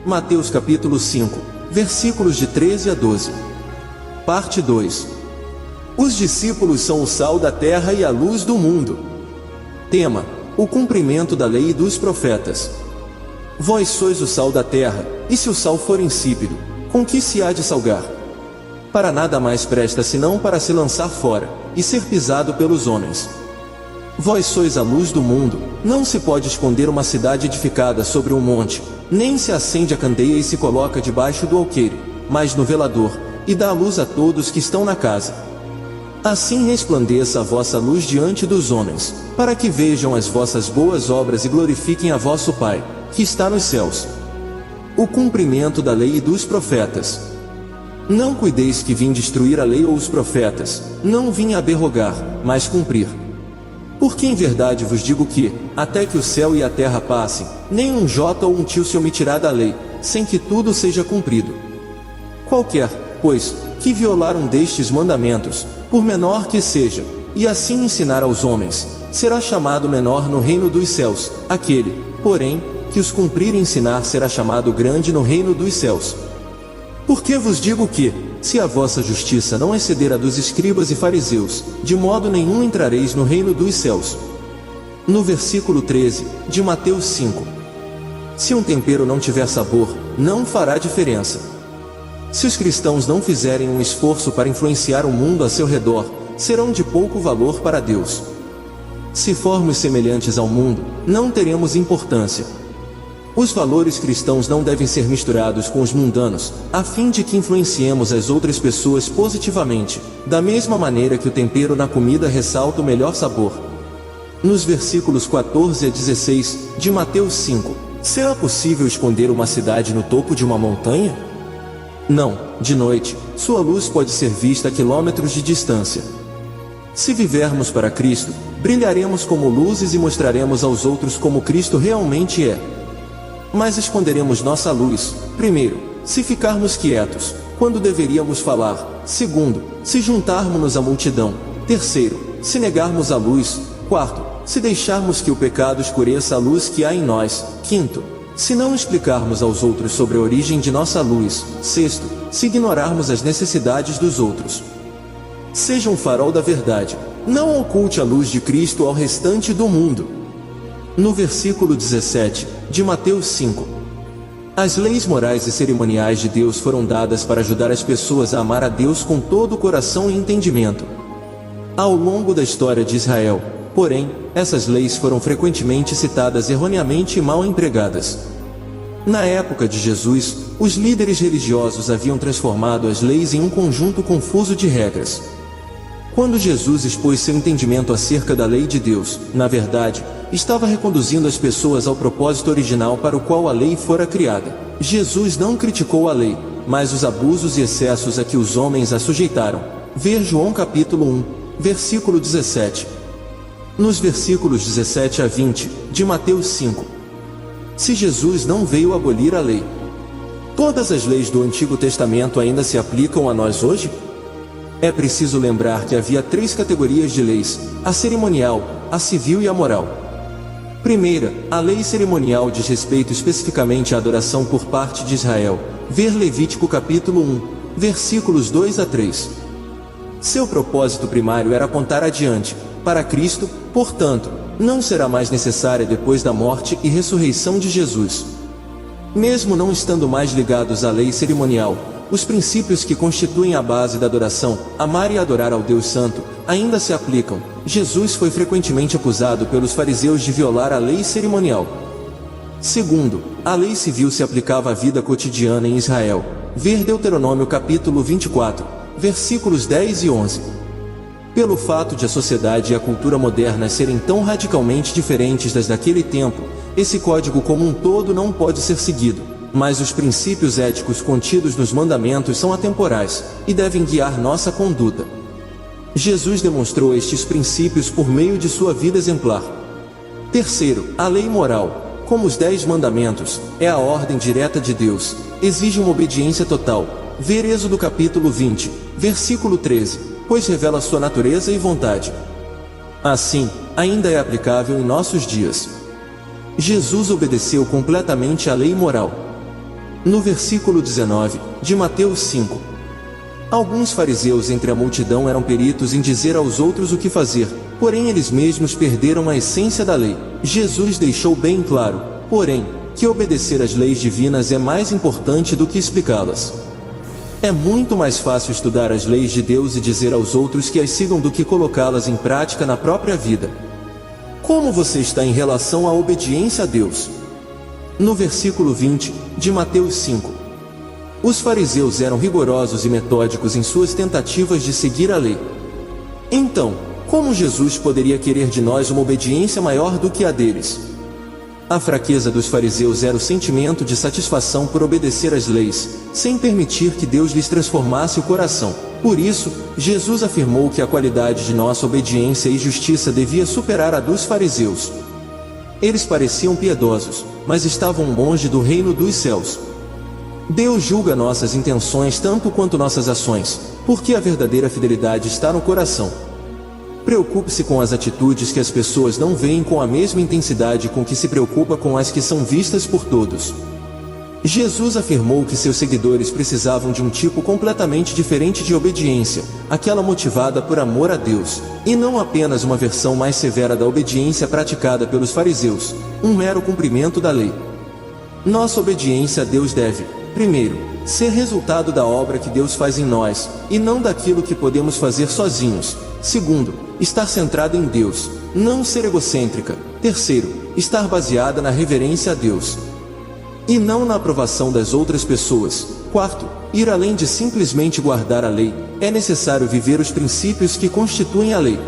Mateus capítulo 5, versículos de 13 a 12. Parte 2. Os discípulos são o sal da terra e a luz do mundo. Tema: o cumprimento da lei e dos profetas. Vós sois o sal da terra, e se o sal for insípido, com que se há de salgar? Para nada mais presta senão para se lançar fora, e ser pisado pelos homens. Vós sois a luz do mundo. Não se pode esconder uma cidade edificada sobre um monte, nem se acende a candeia e se coloca debaixo do alqueire, mas no velador, e dá a luz a todos que estão na casa. Assim resplandeça a vossa luz diante dos homens, para que vejam as vossas boas obras e glorifiquem a vosso Pai, que está nos céus. O cumprimento da lei e dos profetas. Não cuideis que vim destruir a lei ou os profetas, não vim abrogar, mas cumprir. Porque em verdade vos digo que, até que o céu e a terra passem, nem um jota ou um tio se omitirá da lei, sem que tudo seja cumprido. Qualquer, pois, que violar um destes mandamentos, por menor que seja, e assim ensinar aos homens, será chamado menor no reino dos céus. Aquele, porém, que os cumprir e ensinar será chamado grande no reino dos céus. Porque vos digo que, se a vossa justiça não exceder a dos escribas e fariseus, de modo nenhum entrareis no reino dos céus. No versículo 13, de Mateus 5. Se um tempero não tiver sabor, não fará diferença. Se os cristãos não fizerem um esforço para influenciar o mundo a seu redor, serão de pouco valor para Deus. Se formos semelhantes ao mundo, não teremos importância. Os valores cristãos não devem ser misturados com os mundanos, a fim de que influenciemos as outras pessoas positivamente, da mesma maneira que o tempero na comida ressalta o melhor sabor. Nos versículos 14 a 16, de Mateus 5, será possível esconder uma cidade no topo de uma montanha? Não, de noite, sua luz pode ser vista a quilômetros de distância. Se vivermos para Cristo, brilharemos como luzes e mostraremos aos outros como Cristo realmente é. Mas esconderemos nossa luz, primeiro, se ficarmos quietos, quando deveríamos falar; segundo, se juntarmos-nos à multidão; terceiro, se negarmos a luz; quarto, se deixarmos que o pecado escureça a luz que há em nós; quinto, se não explicarmos aos outros sobre a origem de nossa luz; sexto, se ignorarmos as necessidades dos outros. Seja um farol da verdade, não oculte a luz de Cristo ao restante do mundo. No versículo 17, de Mateus 5. As leis morais e cerimoniais de Deus foram dadas para ajudar as pessoas a amar a Deus com todo o coração e entendimento. Ao longo da história de Israel, porém, essas leis foram frequentemente citadas erroneamente e mal empregadas. Na época de Jesus, os líderes religiosos haviam transformado as leis em um conjunto confuso de regras. Quando Jesus expôs seu entendimento acerca da lei de Deus, na verdade, estava reconduzindo as pessoas ao propósito original para o qual a lei fora criada. Jesus não criticou a lei, mas os abusos e excessos a que os homens a sujeitaram. Ver João capítulo 1, versículo 17. Nos versículos 17 a 20, de Mateus 5. Se Jesus não veio abolir a lei, todas as leis do Antigo Testamento ainda se aplicam a nós hoje? É preciso lembrar que havia 3 categorias de leis: a cerimonial, a civil e a moral. Primeira, a lei cerimonial diz respeito especificamente à adoração por parte de Israel. Ver Levítico capítulo 1, versículos 2 a 3. Seu propósito primário era apontar adiante, para Cristo, portanto, não será mais necessária depois da morte e ressurreição de Jesus. Mesmo não estando mais ligados à lei cerimonial, os princípios que constituem a base da adoração, amar e adorar ao Deus Santo, ainda se aplicam. Jesus foi frequentemente acusado pelos fariseus de violar a lei cerimonial. Segundo, a lei civil se aplicava à vida cotidiana em Israel. Ver Deuteronômio capítulo 24, versículos 10 e 11. Pelo fato de a sociedade e a cultura modernas serem tão radicalmente diferentes das daquele tempo, esse código como um todo não pode ser seguido. Mas os princípios éticos contidos nos mandamentos são atemporais, e devem guiar nossa conduta. Jesus demonstrou estes princípios por meio de sua vida exemplar. Terceiro, a lei moral, como os 10 mandamentos, é a ordem direta de Deus, exige uma obediência total. Ver Êxodo capítulo 20, versículo 13, pois revela sua natureza e vontade. Assim, ainda é aplicável em nossos dias. Jesus obedeceu completamente à lei moral. No versículo 19, de Mateus 5. Alguns fariseus entre a multidão eram peritos em dizer aos outros o que fazer, porém eles mesmos perderam a essência da lei. Jesus deixou bem claro, porém, que obedecer às leis divinas é mais importante do que explicá-las. É muito mais fácil estudar as leis de Deus e dizer aos outros que as sigam do que colocá-las em prática na própria vida. Como você está em relação à obediência a Deus? No versículo 20, de Mateus 5. Os fariseus eram rigorosos e metódicos em suas tentativas de seguir a lei. Então, como Jesus poderia querer de nós uma obediência maior do que a deles? A fraqueza dos fariseus era o sentimento de satisfação por obedecer às leis, sem permitir que Deus lhes transformasse o coração. Por isso, Jesus afirmou que a qualidade de nossa obediência e justiça devia superar a dos fariseus. Eles pareciam piedosos, mas estavam longe do reino dos céus. Deus julga nossas intenções tanto quanto nossas ações, porque a verdadeira fidelidade está no coração. Preocupe-se com as atitudes que as pessoas não veem com a mesma intensidade com que se preocupa com as que são vistas por todos. Jesus afirmou que seus seguidores precisavam de um tipo completamente diferente de obediência, aquela motivada por amor a Deus, e não apenas uma versão mais severa da obediência praticada pelos fariseus, um mero cumprimento da lei. Nossa obediência a Deus deve, primeiro, ser resultado da obra que Deus faz em nós, e não daquilo que podemos fazer sozinhos. Segundo, estar centrada em Deus, não ser egocêntrica. Terceiro, estar baseada na reverência a Deus, e não na aprovação das outras pessoas. Quarto, ir além de simplesmente guardar a lei, é necessário viver os princípios que constituem a lei.